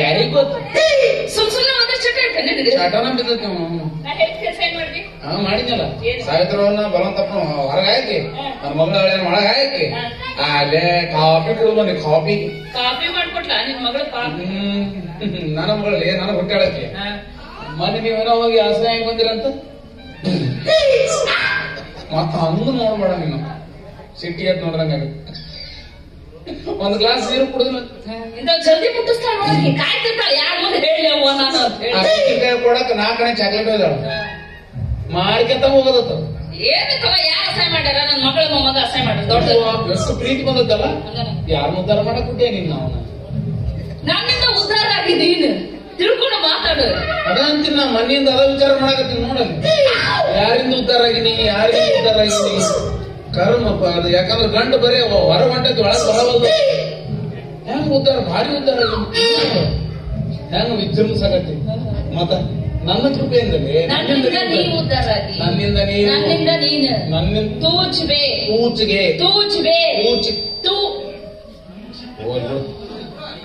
ಯಾರಿಗ ಗೊತ್ತು ಸುಮ್ನೆ ಒಂದಷ್ಟು ಚಟ ಇರ್ತಾನೆ ನಿನಗೆ ಚಟನ ಬಿದ್ದೈತಿ ಮಾಡಿದ್ನಲ್ಲ ಸಾವಿತ್ರವನ್ನ ಬಲವಂತಪ್ಪ ಹೊರಗೆ ಹಾಕಿ ನನ್ನ ಮಗಳ ಒಳಗೆ ಹಾಕಿ ಅಲ್ಲೇ ಕಾಫಿ ಕುಡಿದು ಬನ್ನಿ ಕಾಫಿ ಮಾಡ್ಕೊಟ್ಲ ನಿನ್ ಮಗಳು ನನ್ನ ಮಗಳಲ್ಲಿ ನನಗೆ ಹುಟ್ಟಾಳಕ್ಕೆ ಮೊನ್ನೆ ನೀವೇನೋ ಹೋಗಿ ಆಸೆ ಹೆಂಗ್ ಬಂದಿರಂತ ಮತ್ತ ಹಂಗ ನೋಡ್ಬೇಡ ನೀನು ಸಿಟಿ ಅಂತ ನೋಡ್ರಂಗಾಗುತ್ತೆ ಒಂದ್ ಗ್ಲಾಸ್ ನೀರು ಕುಡಿದ್ಲ ಜಲ್ದಿ ಮುಟ್ಟಿಸ್ತಾಳೆ ಕಾಯ್ತಿರ್ತಾಳೆ ಯಾರ ಮುಂದೆ ಹೇಳಿ ಅವ್ವ ನಾನು ಕೊಡಕ್ 4 ಕಣೆ ಚಾಕ್ಲೇಟ್ ಹೋದಾಳ ಮಾರ್ಕೆತ ಹೋಗೋದತ್ತ ಏನಕ್ಕವ ಯಾರು ಅಸಹ್ಯ ಮಾಡ್ಯಾರ ನನ್ನ ಮಗಳ ಮೊಮ್ಮಗ ಅಸಹ್ಯ ಮಾಡ್ಯಾರ ದೊಡ್ಡ ಎಷ್ಟು ಪ್ರೀತಿ ಬಂದತ್ತಲ್ಲ ಯಾರನ್ನ ಉದ್ಧಾರ ಮಾಡಕ್ ಕೊಟ್ಟೆ ನೀನ್ ಅವನ ನನ್ನಿಂದ ಉದ್ಧಾರ ಆಗಿದ್ದೀನಿ ತಿಳ್ಕೊಂಡು ಮಾತಾಡು ಅದಂತೀನಿ ನಾ ಮನೆಯಿಂದ ಅದ ವಿಚಾರ ಮಾಡಕತ್ತೀನಿ ನೋಡಲ್ಲಿ ಯಾರಿಂದ ಉದ್ಧಾರ ಆಗಿನಿ ಯಾರಿಂದ ಉದ್ಧಾರ ಆಗಿನಿ ಕರ್ಮಪ್ಪ ಅದು ಯಾಕಂದ್ರೆ ಗಂಡು ಬರೀ ಹೊರ ಹೊಂಟಕ್ಕೆ ಒಳಗೆ ಬರವಲ್ದು ಹೆಂಗ್ ಉದ್ಧಾರ ಭಾರಿ ಉದ್ಧಾರ ಆಗಿ ಹೆಂಗ್ ವಿಜೃಂಭಿಸಕತ್ತಿ ಮತ್ತ ನನ್ನ ಕೃಪೆಯಿಂದಲೇ ನನ್ನಿಂದ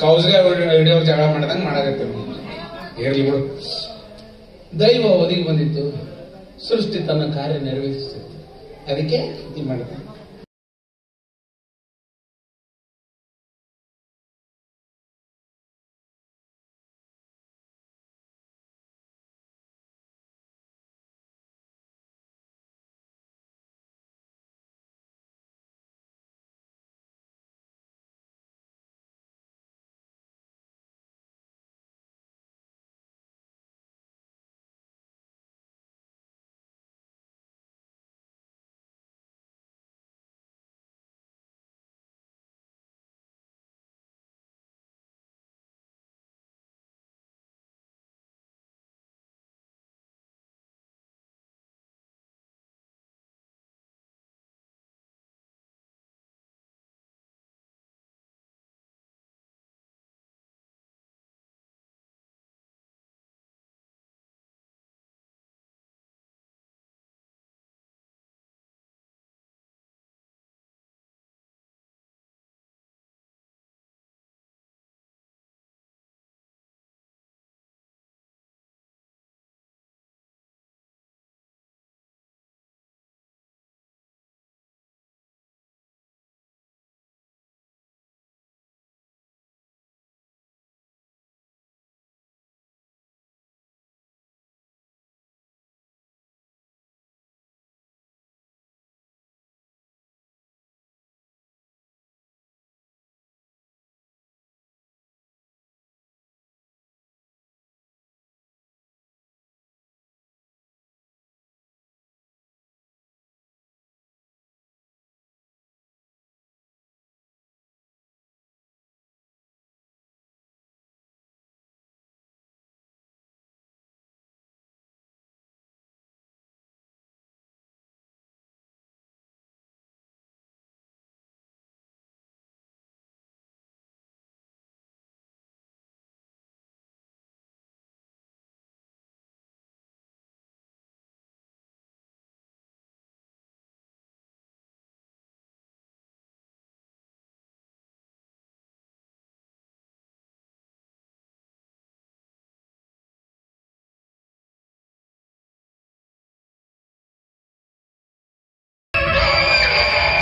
ಕೌಸ್ಗೆ ಹಿಡಿಯೋರು ಜಗಳ ಮಾಡಿದಂಗ ಮಾಡಕತ್ತೀವಿ ಇರ್ಲಿ ಬಿಡು ದೈವ ಒದಗಿ ಬಂದಿತ್ತು ಸೃಷ್ಟಿ ತನ್ನ ಕಾರ್ಯ ನೆರವೇರಿಸುತ್ತೆ ಅದಕ್ಕೆ ಇದು ಮಾಡಿದೆ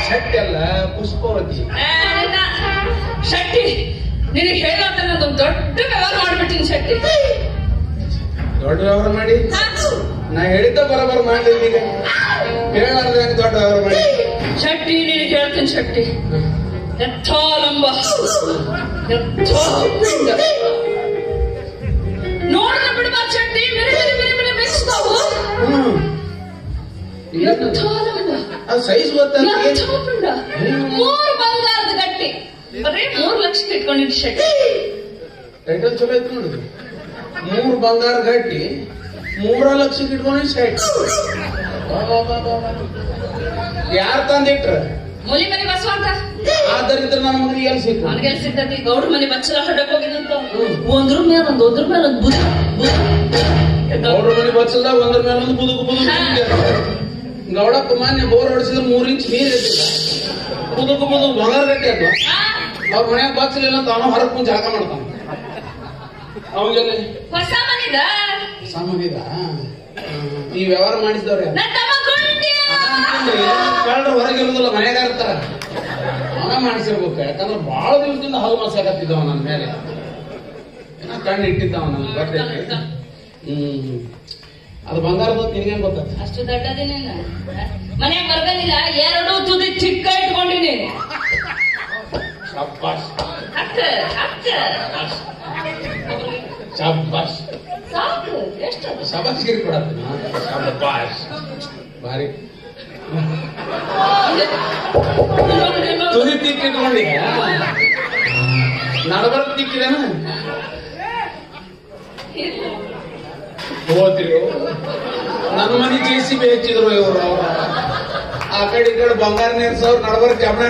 ಶಕ್ತಿ ಅಲ್ಲ ಪುಷ್ಪವತಿ ಶಕ್ತಿ ನಿನಗೆ ಹೇಳೋದ ದೊಡ್ಡ ವ್ಯವಹಾರ ಮಾಡ್ಬಿಟ್ಟಿನಿ ಶಕ್ತಿ ದೊಡ್ಡ ವ್ಯವಹಾರ ಮಾಡಿ ನಾ ಹೇಳಿದ್ದ ಬರೋಬರ ಮಾಡಿಲ್ಲ ಈಗ ಹೇಳಾರ್ದ ದೊಡ್ಡ ವ್ಯವಹಾರ ಮಾಡಿ ಶಕ್ತಿ ನಿನಗೆ ಹೇಳ್ತೀನಿ ಶಕ್ತಿ ಎತ್ತಾಲಂಬ ನೋಡಿದ್ರೆ ಬಿಡಬಾರ್ದು ಶಕ್ತಿ ಮೆಚ್ತಾವು ಸೈಜ್ ಗೊತ್ತಂತ 3 ಬಂಗಾರದ ಗಟ್ಟಿ ಬರೀ 3 ಲಕ್ಷಕ್ಕೆ ಇಟ್ಕೊಂಡಿದ್ದು ಶಕ್ತಿ ಟೈಟಲ್ ಚಲೋ ಐತಿ ನೋಡಿದ್ರಿ 3 ಬಂಗಾರ ಗಟ್ಟಿ 3 ಲಕ್ಷಕ್ಕೆ ಇಟ್ಕೊಂಡಿದ್ದು ಶರ್ಟ್ ಯಾರು ತಂದಿಟ್ರ ಮುಲಿ ಮನೆ ಬಸವ ಅಂತ ಆದ್ದರಿಂದ ನನ್ನ ಮಗನಿಗೆ ಎಲ್ಲಿ ಸಿಕ್ಕು ನನಗೆ ಎಲ್ಲಿ ಸಿಗ್ತೈತಿ ಗೌಡ್ರ ಮನೆ ಬಚ್ಚಲ ಹಡಕ್ ಹೋಗಿದಂತ ಒಂದ್ರ ಮೇಲೆ ಒಂದು ಗೌಡ್ರ ಮನೆ ಬಚ್ಚಲ್ದಾಗ ಒಂದ್ರ ಮೇಲೆ ಒಂದು ಬುದುಕು ಗೌಡಪ್ಪ ಮಾನ್ಯ ಬೋರ್ ಹೊಡಿಸಿದ್ರೆ 3 ಇಂಚ್ ನೀರ್ ಇರ್ತಿಲ್ಲ ಬುದುಕು ಬಂಗಾರ ಗಟ್ಟಿ ಅದು ಅವ್ರ ಮನ್ಯಾಗ ಬಾಚಲಿಲ್ಲ ಅಂತ ಅವನು ಹೊರಗೆ ಮುಂಚೆ ಜಾಗ ಮಾಡ್ತಾನ. ಅವಾಗೆಲ್ಲ ಹೊಸ ಮನಿದ ಸಾಮಾನ್ಯದ ಈ ವ್ಯವಹಾರ ಮಾಡಿಸಿದವ್ರೆ ಕಳ್ಳರು ಹೊರಗೆ ಇರುದಿಲ್ಲ, ಮನೆಯಾಗ ಇರ್ತಾರ. ಅವನ ಮಾಡಿಸಿರ್ಬೇಕು, ಯಾಕಂದ್ರೆ ಬಹಳ ದಿವಸದಿಂದ ಹಲ್ಲು ಮಸಾಕತ್ತಿದ್ದವ ನನ್ನ ಮೇಲೆ, ಕಣ್ಣು ಇಟ್ಟಿದ್ದವ ನನ್ ಗೊತ್ತೈತಿ. ಅದು ಬಂಗಾರದ ನಿನಗೇನ್ ಗೊತ್ತ? ಅಷ್ಟು ದೊಡ್ಡದೇನಿಲ್ಲ, ಮನೆಯಾಗ ಬರ್ಗನಿಲ್ಲ, ಎರಡು ತುದಿ ಚಿಕ್ಕ ಇಟ್ಕೊಂಡಿನಿ. ಶಬ್ಬಾಷ್ ಅಕ್ಕ ಅಕ್ಕ ಶಬ್ಬಾಷ್ ಸಾಕು. ಎಷ್ಟು ಶಬಾಷ್ಗಿರಿ ಕೊಡತ್ತ. ಶಬ್ಬಾಷ್ ಬಾರಿ ತುದಿ ತಿಕ್ಕಿಟ್ಕೊಂಡಿ ನಡಬರ್ಕ್ ತಿಕ್ಕಿದೇನ ಹೋದ್ರಿ. ನನ್ನ ಮನೆ JCB ಹೆಚ್ಚಿದ್ರು ಇವರು. ಆ ಕಡೆ ಈ ಕಡೆ ಬಂಗಾರ ನೇರ್ಸವ್ರು ನಡಬರ್ಕ್ ಜಮಣ.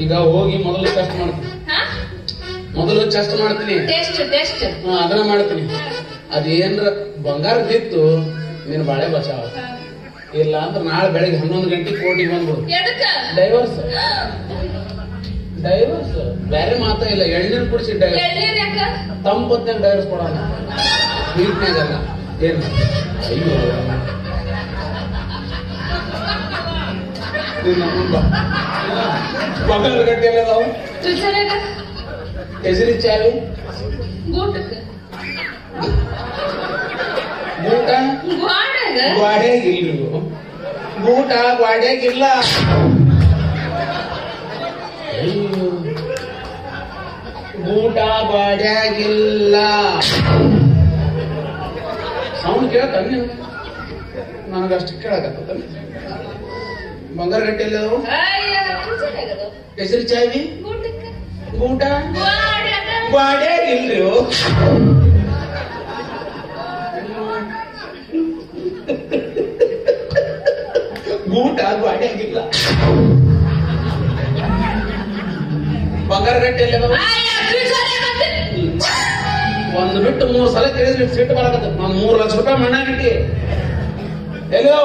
ಈಗ ಹೋಗಿ ಮೊದಲು ಟೆಸ್ಟ್ ಮಾಡ್ತೀನಿ, ಮೊದಲು ಟೆಸ್ಟ್ ಮಾಡ್ತೀನಿ, ಅದನ್ನ ಮಾಡ್ತೀನಿ. ಅದೇನ್ರ ಬಂಗಾರದಿತ್ತು ನೀನು ಬಾಳೆ ಬಚಾವ, ಇಲ್ಲ ಅಂದ್ರೆ ನಾಳೆ ಬೆಳಗ್ಗೆ 11 ಗಂಟೆಗೆ ಕೋರ್ಟಿಗೆ ಬಂದ್ಬಿಡು. ಡೈವರ್ಸ್ ಡೈವರ್ಸ್ ಬೇರೆ ಮಾತಾ ಇಲ್ಲ. ಎಳ್ನೀರು ಕುಡಿಸಿ ಡೈವರ್ಸ್, ತಂಪತ್ನಾಗ ಡೈವರ್ಸ್ ಕೊಡೋಣ, ನೀಟ್ನಾಗಲ್ಲ. ಏನು ಅಯ್ಯೋ ಬಂಗಾರ ಗಟ್ಟಿ ಎಲ್ಲ ಅದಾವ. ಹೆಸರಿ ಚಾವಿ ಬೂಟ ಗ್ವಾಡ್ಯಾಗಿಲ್ಲ, ಬೂಟ ಗ್ವಾಡ್ಯಾಗಿಲ್ಲ. ಬೂಟ ಗ್ವಾಡ್ಯಾಗಿಲ್ಲ. ಸೌಂಡ್ ಕೇಳತ್ತ ನನಗಷ್ಟು ಕೇಳಕತ್ತ. ಬಂಗಾರ ಗಟ್ಟಿಯಲ್ಲಿ ಅದಾವು. ಹೆಸರು ಚಾವಿ ಬೂಟ ಗ್ವಾಡ್ಯಾಗಿಲ್ರಿ. ಬೂಟ ಗ್ವಾಡ್ಯಾಗಿಲ್ಲ. ಬಂಗಾರ ಗಟ್ಟಿಯಲ್ಲಿ ಒಂದು ಬಿಟ್ಟು 3 ಸಲ ಕೇಳಿದ್ರೆ ಸಿಟ್ಟು ಬರಕತ್ತ. ನಾನು 3 ಲಕ್ಷ ರೂಪಾಯಿ ಮಣ್ಣಾಗಿಟ್ಟಿ ಎಲ್ಲೋ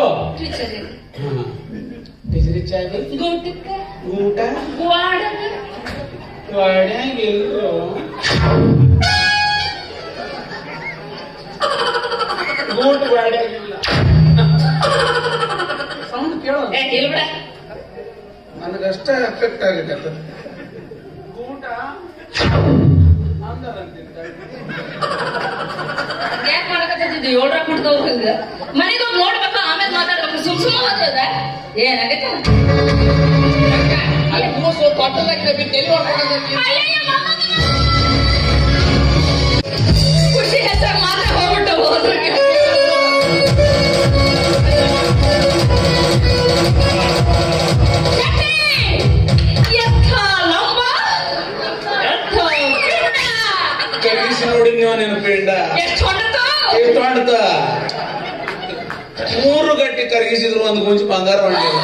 ಹೆಸರಿ ಚಾವಿ ಊಟ ಗ್ವಾಡ್ಯಾಗಿಲ್ಲ. ಬೂಟ್ ಗ್ವಾಡ್ಯಾಗಿಲ್ಲ. ಸೌಂಡ್ ಕೇಳೋ ನನಗಷ್ಟ ಎಫೆಕ್ಟ್ ಆಗತ್ತ. ಊಟ ಯಾಕೆ ಮಾಡಕತ್ತಿದ್ದು? 7 ಬಿಡ್ತಾವ ಮನೆಗೆ ಹೋಗಿ ನೋಡ್ಬೇಕು, ಆಮೇಲೆ ಮಾತಾಡ್ಬೇಕು. ಸುಮ್ ಅದ ಏನಾಗತ್ತ? ಖುಷಿ ಹೆಸರು ಮಾತ್ರ ಹೋಗ್ಬಿಟ್ಟು ಹೋದ್ರು. ನೋಡಿ ನೀವು ನೆನಪಿಂಡ ಎಷ್ಟು ಹೊಂಡತ 3 ಗಟ್ಟಿ ಕರಗಿಸಿದ್ರು ಒಂದು ಗುಂಜಿ ಬಂಗಾರ ಹೊಂಡಿಲ್ಲ.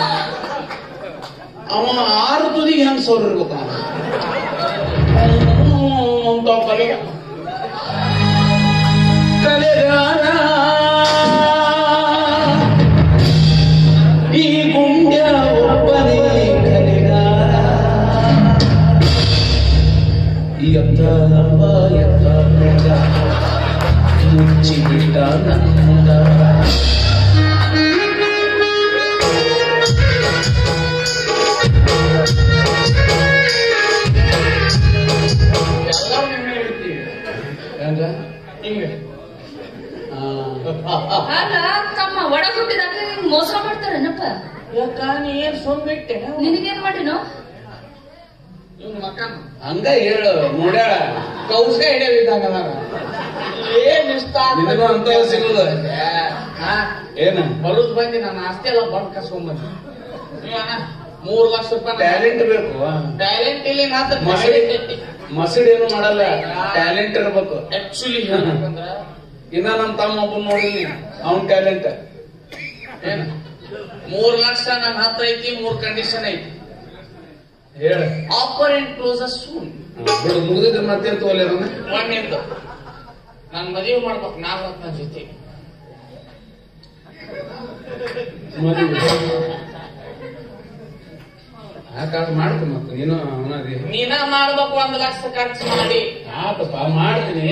ಅವ 6 ತುದಿಗೆ ಹೆಂಗ್ ಸೌರ್ ಇರ್ಬೇಕು. ಕಲೆಗಾರ ಈ ಗುಂಡ್ಯ ಒಬ್ಬನೇ ಕಲೆಗಾರ. ಎತ್ತ ಮುಚ್ಚಿ ಬಿಟ್ಟ ನಂದ. ತಮ್ಮ ಒಡ ಹುಟ್ಟಿದಾಗ ಮೋಸ ಮಾಡ್ತಾರೇನಪ್ಪ? ಯಾಕ ನೀ ಏನ್ ಸೋಂಬಿಟ್ಟೆ? ನಿನಗೇನ್ ಮಾಡಿನೋ? ಹಂಗ ಹೇಳು ನೋಡ್ಯಾಳ ಕೌಸ ಹಿಡಿಯದಿದ್ದಾಗ ಏನ್ ಇಷ್ಟ ಅಂತ ಸಿಗುದ. ಏನ ಬರುದ್ ಬಂದಿ ನನ್ನ ಆಸ್ತಿ ಎಲ್ಲ ಬಂದ್ ಕಸ್ಕೊಂಡ್ಬಂದಿ. 3 ಲಕ್ಷ ರೂಪಾಯಿ ಟ್ಯಾಲೆಂಟ್ ಬೇಕು. ಟ್ಯಾಲೆಂಟ್ ಇಲ್ಲಿ ಮಸಡಿ ಏನು ಮಾಡಲ್ಲ, ಟ್ಯಾಲೆಂಟ್ ಇರ್ಬೇಕು. ಆಕ್ಚುಲಿ ಹೇಳ್ಬೇಕಂದ್ರ ಇನ್ನ ನಮ್ ತಮ್ಮ ಒಬ್ಬ ನೋಡಿನಿ, ಅವನ್ ಟ್ಯಾಲೆಂಟ್ ಏನ 3 ಲಕ್ಷ ನನ್ನ ಹತ್ರ ಐತಿ. 3 ಕಂಡೀಷನ್ ಐತಿ. ಹೇಳ ಆಫರ್ ಅಂಡ್ ಕ್ಲೋಸ್ ಸೂನ್. ಬಿಡು ಮುಗಿದಿದ್ರೆ ಮತ್ತೆ ತೋಲೆ ಒಂದೇಂದು ನಾನು ಮದುವೆ ಮಾಡ್ಬೇಕು 4 ನನ್ನ ಜೊತೆ ಯಾಕಾಗ ಮಾಡ್ತೀನಿ ಮತ್ತೆ ನೀನು ಅವನದಿ ನೀನ ಮಾಡ್ಬೇಕು 1 ಲಕ್ಷ ಖರ್ಚು ಮಾಡಿ. ಆತಪ್ಪ ಮಾಡ್ತೀನಿ.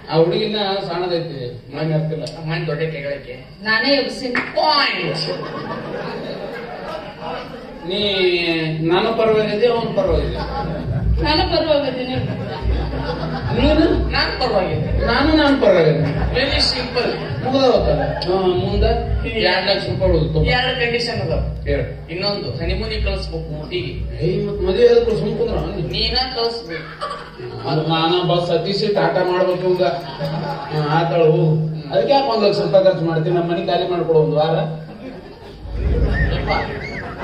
ಆ ಹುಡುಗಿನ ಸಣ್ಣದೈತಿ ಮನೆ ಹತ್ತಿಲ್ಲ ಮನೆ ದೊಡ್ಡ ಕೆಗಳಕ್ಕೆ ನಾನೇ ಎಬ್ಸಿನಿ. ಪಾಯಿಂಟ್. ನೀ ನಾನು ಪರವಾಗಿದ್ದೆ ಅವನು ಪರವಾಗಿದ್ದೆ. ನಾನು ಪರವಾಗಿದ್ದೀನಿ. ನೀನು ನಾನ್ ಪರವಾಗಿದ್ದೆ. ನಾನು ಪರವಾಗಿದ್ದೆ. Very simple. ಮುಗ್ದವತ್ತಲ್ಲ ಮುಂದೆ 2 ಲಕ್ಷ ರೂಪಾಯಿ ಉಳಿದು 2 ಕಂಡೀಷನ್ ಅದಾವ. ಹೇಳ. ಇನ್ನೊಂದು ಹನಿಮೂನಿಗೆ ಕಳಿಸ್ಬೇಕು ಊಟಿಗೆ. ಮತ್ ಮದುವೆ ಆದ್ರೂ ಸುಮ್ಕುಂದ್ರ ನೀನ ಕಳಿಸ್ಬೇಕು. ನಾನ ಬಸ್ ಹತ್ತಿಸಿ ಟಾಟಾ ಮಾಡ್ಬೇಕು ಈಗ ಆತಾಳು ಹೋಗು. ಅದಕ್ಕೆ ಯಾಕೆ 1 ಲಕ್ಷ ರೂಪಾಯಿ ಖರ್ಚು ಮಾಡ್ತೀನಿ. ನಮ್ಮ ಮನೆ ಖಾಲಿ ಮಾಡ್ಕೊಡು 1 ವಾರ.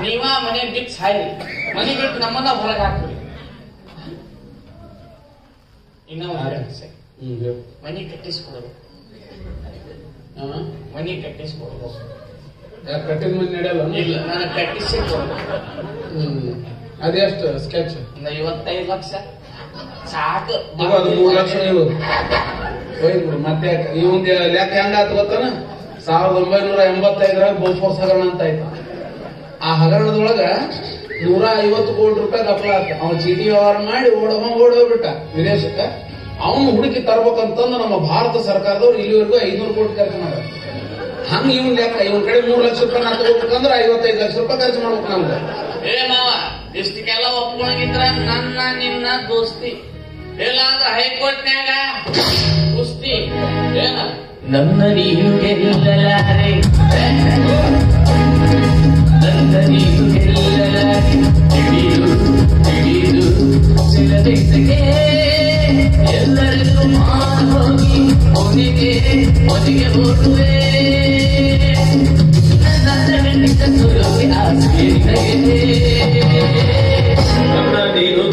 ನೀವ ಮನೆ ಬಿಟ್ಟು ಸಾಯಿ. ಮನೆ ಬಿಟ್ಟು ನಮ್ಮನ್ನ ಹೊರಗೆ ಹಾಕ್ರಿ. ಮನಿ ಕಟ್ಟಿಸ್ಕೊಡ್ಬೇಕು. ಮನಿ ಕಟ್ಟಿಸ್ಕೊಡ್ಬೇಕು. ಕಟ್ಟಿದ ಮನೆ ನಡೆಯಲ್ಲ. ಇಲ್ಲ ನಾನು ಕಟ್ಟಿಸಿ ಕೊಡ್ಬೇಕು. ಅದೆಷ್ಟು ಸ್ಕೆಚ್? 55 ಲಕ್ಷ ಸಾಕು. ಅದು 3 ಲಕ್ಷ ನೀವು ಹೋಯ್ಬಿಡು. ಮತ್ತೆ ಇವಂದ ಲೆಕ್ಕ ಹೆಂಗಾತ ಗೊತ್ತಾನ? 1985 ಬೋಫೋರ್ಸ್ ಹಗರಣ ಅಂತ ಆಯ್ತು. ಆ ಹಗರಣದೊಳಗ 150 ಕೋಟಿ ರೂಪಾಯಿ ಗಪ್ಪಲ ಆತ. ಅವ್ನು ಚೀಟಿ ವ್ಯವಹಾರ ಮಾಡಿ ಓಡೋಗ್ಬಿಟ್ಟ ವಿದೇಶಕ್ಕೆ. ಅವನು ಹುಡುಕಿ ತರ್ಬೇಕಂತಂದು ನಮ್ಮ ಭಾರತ ಸರ್ಕಾರದವ್ರು ಇಲ್ಲಿವರೆಗೂ 500 ಕೋಟಿ ಖರ್ಚು ಮಾಡ. ಹಂಗ ಇವನ್ ಲೆಕ್ಕ ಇವನ್ ಕಡೆ 3 ಲಕ್ಷ ರೂಪಾಯಿ ನಾ ತಗೋಬೇಕಂದ್ರೆ 55 ಲಕ್ಷ ರೂಪಾಯಿ ಖರ್ಚು ಮಾಡ್ಬೇಕು ನಮ್ಗೆ. ಏ ಮಾವ ಇಷ್ಟಕ್ಕೆಲ್ಲ ಒಪ್ಕೊಂಡಿದ್ರ ನನ್ನ ನಿನ್ನ ದೋಸ್ತಿ. ಇಲ್ಲ ಅಂದ್ರೆ ಹೈಕೋರ್ಟ್ನ್ಯಾಗ ಕುಸ್ತಿ. ಏನ ನನ್ನ ನೀನು ಗೆಲ್ಲಲಾರೆ, ನನ್ನ ನೀನು ಗೆಲ್ಲಲಾರೆ. ಹಿಡಿದು ಸಿಗದೈತಗೆ ಎಲ್ಲರಿಗೂ ಹೋಗಿ ಅವನಿಗೆ ಹೋಗುವೆ. ನನ್ನ ಗಂಡಿತ ಸುರುವಿ ಆಸೆ ನನ್ನ ನೀನು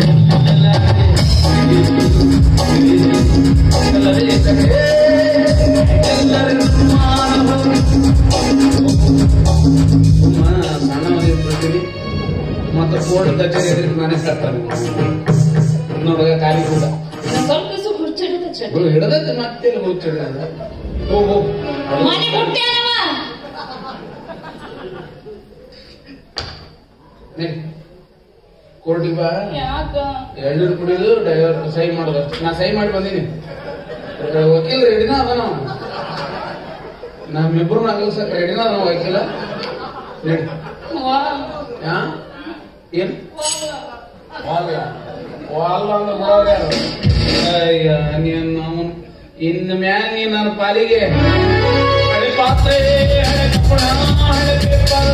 ಸಣ್ಣವನಿರ್ತೀನಿ ಮತ್ತೆ ಕೋರ್ಟ್ ಕಚೇರಿ ಎದುರು ನಾನೇ ಕಟ್ಟಾನೆ ನೋಡುವ ಖಾಲಿ ಕೂಡ ಸ್ವಲ್ಪ ದಿವಸ ಹುಚ್ಚಿಡಿದ ಹಿಡದತ್ತೆ ಮತ್ತೆ ಹುಚ್ಚಿಡ ಹೋಗು ಮನೆ ಮುಟ್ಟ್ಯಾನವ. ಕೋರ್ಟಿಗೆ ಬಾ. ಯಾಕ ಎಳ್ನೀರು ಕುಡಿಯೋದು ಡ್ರೈವರ್ ಸಹಿ ಮಾಡೋದು ಅಷ್ಟೇ. ನಾ ಸಹಿ ಮಾಡಿ ಬಂದೀನಿ. ವಕೀಲ ರೆಡಿನ ಅದಾನ. ನಮ್ಮಿಬ್ರು ನಗಲ್ಸಕ್ ರೆಡಿನ ಅದ ವಕೀಲ. ನಡಿ. ಏನ್ ನೀನು ಇನ್ನು ಮ್ಯಾಗ ನೀ ನನ್ನ ಪಾಲಿಗೆ ಹಳೆ ಪಾತ್ರೆ ಹಳೆ ಕಪ್ಪಣ ಹಳೆ ಪೇಪರ್